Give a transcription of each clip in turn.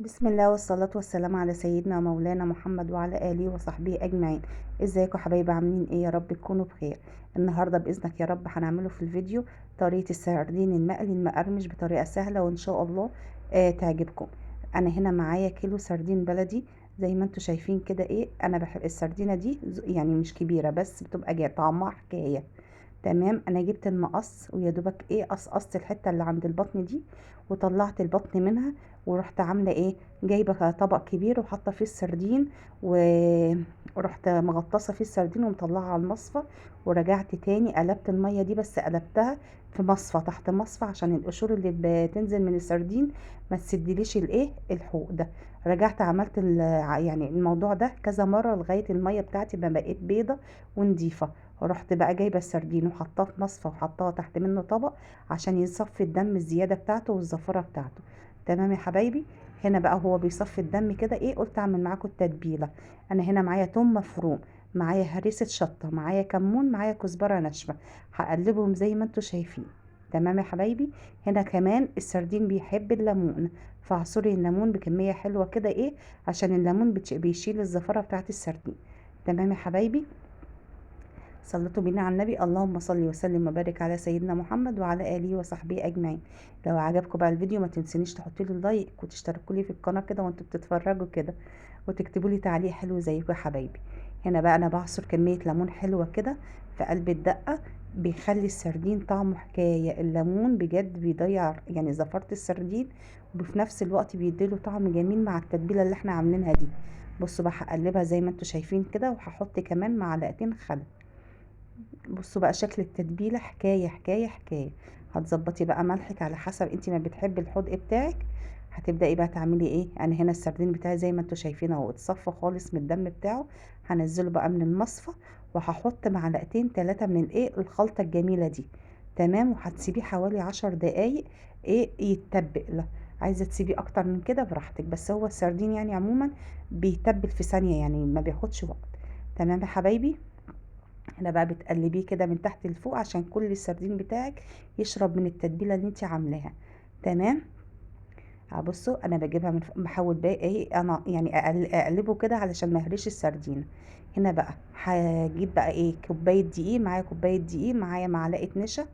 بسم الله والصلاة والسلام على سيدنا ومولانا محمد وعلى آله وصحبه أجمعين. ازيكم حبايبي؟ عاملين ايه؟ يا رب تكونوا بخير. النهاردة بإذنك يا رب هنعمله في الفيديو طريقة السردين المقلي المقرمش بطريقة سهلة وإن شاء الله تعجبكم. أنا هنا معايا كيلو سردين بلدي زي ما انتوا شايفين كده. ايه، أنا بحب السردينة دي يعني مش كبيرة بس بتبقى طعمها حكاية. تمام، انا جبت المقص ويا دوبك قصقصت الحته اللي عند البطن دي وطلعت البطن منها، ورحت عامله ايه، جايبه طبق كبير وحاطه فيه السردين ورحت مغطسه فيه السردين ومطلعه على المصفى. ورجعت تاني قلبت الميه دي، بس قلبتها في مصفى تحت مصفى عشان القشور اللي بتنزل من السردين ما تسدليش الحوض ده. رجعت عملت يعني الموضوع ده كذا مره لغايه الميه بتاعتي ما بقت بيضه ونضيفه. ورحت بقى جايبه السردين وحطاه في مصفى وحطاه تحت منه طبق عشان يصفي الدم الزياده بتاعته والزفره بتاعته. تمام يا حبايبي. هنا بقى هو بيصفي الدم كده، ايه، قلت اعمل معاكم التتبيله. انا هنا معايا توم مفروم، معايا هريسه شطه، معايا كمون، معايا كزبره ناشفه. هقلبهم زي ما انتوا شايفين. تمام يا حبايبي. هنا كمان السردين بيحب الليمون، فاعصري الليمون بكميه حلوه كده، ايه، عشان الليمون بيشيل الزفره بتاعت السردين. تمام يا حبايبي. صلتوا بينا على النبي، اللهم صل وسلم وبارك على سيدنا محمد وعلى اله وصحبه اجمعين. لو عجبكم بقى الفيديو ما تنسونيش تحطوا لي اللايك وتشتركوا لي في القناه كده وانتوا بتتفرجوا كده، وتكتبوا لي تعليق حلو زيكم يا حبايبي. هنا بقى انا بعصر كميه ليمون حلوه كده في قلب الدقه، بيخلي السردين طعمه حكايه. الليمون بجد بيضيع يعني زفاره السردين، وفي نفس الوقت بيديله طعم جميل مع التتبيله اللي احنا عاملينها دي. بصوا بقى هقلبها زي ما انتوا شايفين كده، وهحط كمان معلقتين خل. بصوا بقى شكل التتبيله حكايه حكايه حكايه. هتظبطي بقى ملحك على حسب انت ما بتحبي الحدق بتاعك. هتبداي بقى تعملي ايه. انا هنا السردين بتاعي زي ما انتوا شايفين اهو اتصفى خالص من الدم بتاعه. هنزله بقى من المصفى، وهحط معلقتين 3 من الخلطه الجميله دي. تمام، وهتسيبيه حوالي 10 دقايق يتبل. لا، عايزه تسيبيه اكتر من كده براحتك، بس هو السردين يعني عموما بيتبل في ثانيه، يعني ما بياخدش وقت. تمام يا حبايبي. هنا بقى بتقلبيه كده من تحت لفوق عشان كل السردين بتاعك يشرب من التتبيله اللي انت عاملاها. تمام. بصوا انا بجيبها من فوق، بحاول بقى ايه، انا يعني اقلبه كده علشان ما يهريش السردين. هنا بقى هجيب بقى ايه، كوبايه دقيق، معايا كوبايه دقيق، معايا معلقه نشا،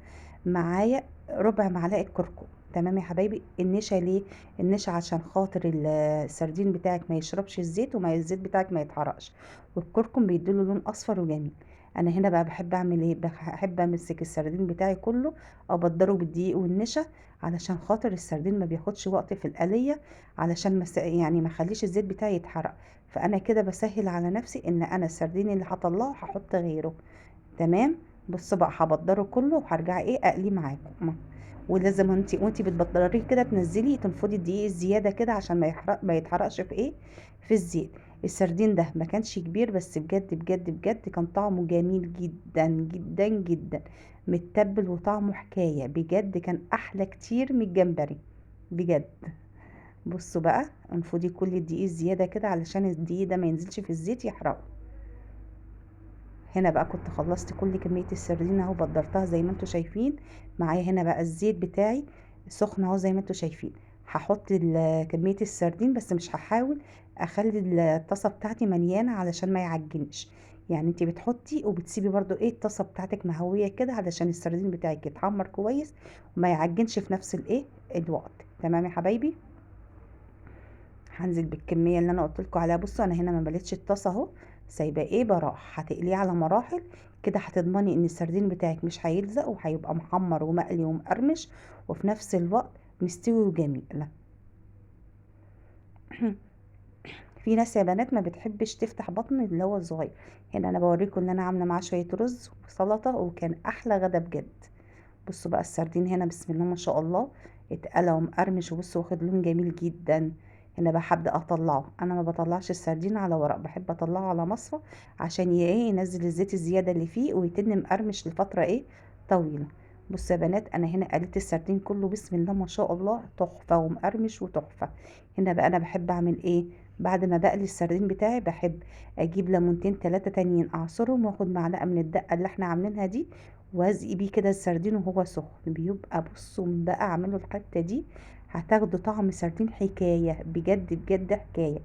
معايا ربع معلقه كركم. تمام يا حبايبي. النشا ليه؟ النشا عشان خاطر السردين بتاعك ما يشربش الزيت وما الزيت بتاعك ما يتحرقش، والكركم بيديله لون اصفر وجميل. انا هنا بقى بحب اعمل ايه، بحب امسك السردين بتاعي كله ابدره بالدقيق والنشا علشان خاطر السردين ما بياخدش وقت في القليه، علشان يعني ما اخليش الزيت بتاعي يتحرق. فانا كده بسهل على نفسي ان انا السردين اللي هطلعه هحط غيره. تمام. بصوا بقى هبدره كله وهرجع اقليه معاكم. ولازم وانتي بتبدريه كده تنزلي تنفضي الدقيق الزياده كده عشان ما يتحرقش في في الزيت. السردين ده ما كانش كبير، بس بجد بجد بجد كان طعمه جميل جدا جدا جدا، متبل وطعمه حكايه. بجد كان احلى كتير من الجمبري بجد. بصوا بقى انفضي كل الدقيق الزياده كده علشان الدقيق ده ما ينزلش في الزيت يحرقه. هنا بقى كنت خلصت كل كمية السردين اهو، بدرتها زي ما انتوا شايفين. معايا هنا بقى الزيت بتاعي سخن اهو زي ما انتوا شايفين. هحط كمية السردين، بس مش هحاول اخلي الطاسة بتاعتي مليانة علشان ما يعجنش. يعني انتي بتحطي وبتسيبي برضو الطاسة بتاعتك مهوية كده علشان السردين بتاعك يتحمر كويس وما يعجنش في نفس الوقت. تمام يا حبايبي. هنزل بالكميه اللي انا قلت لكم عليها. بصوا انا هنا ما بليتش الطاسه اهو، سايباه براح. هتقليه على مراحل كده، هتضمني ان السردين بتاعك مش هيلزق وهيبقى محمر ومقلي ومقرمش وفي نفس الوقت مستوي وجميل. في ناس يا بنات ما بتحبش تفتح بطن اللي هو الصغير. هنا انا بوريكم ان انا عامله معاه شويه رز وسلطه، وكان احلى غدا بجد. بصوا بقى السردين هنا بسم الله ما شاء الله اتقلى ومقرمش، وبصوا واخد لون جميل جدا. هنا بقى هبدأ اطلعه. انا ما بطلعش السردين على ورق، بحب اطلعه على مصفى عشان ينزل الزيت الزياده اللي فيه ويتن مقرمش لفتره طويله. بصوا يا بنات انا هنا قليت السردين كله بسم الله ما شاء الله تحفه ومقرمش وتحفه. هنا بقى انا بحب اعمل ايه، بعد ما بقلي السردين بتاعي بحب اجيب ليمونتين 3 تانيين اعصرهم، واخد معلقه من الدقه اللي احنا عاملينها دي وازقي بيه كده السردين وهو سخن. بيبقى بصوا بقى اعملوا الحته دي هتاخدوا طعم سردين حكاية، بجد بجد حكاية.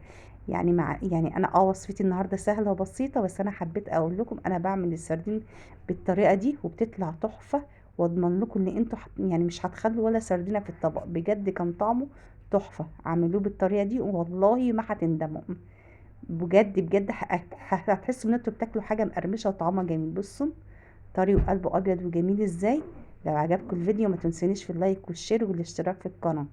يعني انا وصفتي النهارده سهله وبسيطه، بس انا حبيت اقول لكم انا بعمل السردين بالطريقه دي وبتطلع تحفه. واضمن لكم ان انتوا يعني مش هتخلوا ولا سردينه في الطبق، بجد كان طعمه تحفه. اعملوه بالطريقه دي والله ما هتندموا. بجد بجد هتحسوا ان انتوا بتاكلوا حاجه مقرمشه وطعمها جميل. بصوا طري وقلبه ابيض وجميل ازاي. لو عجبكم الفيديو ما تنسونيش في اللايك والشير والاشتراك في القناه.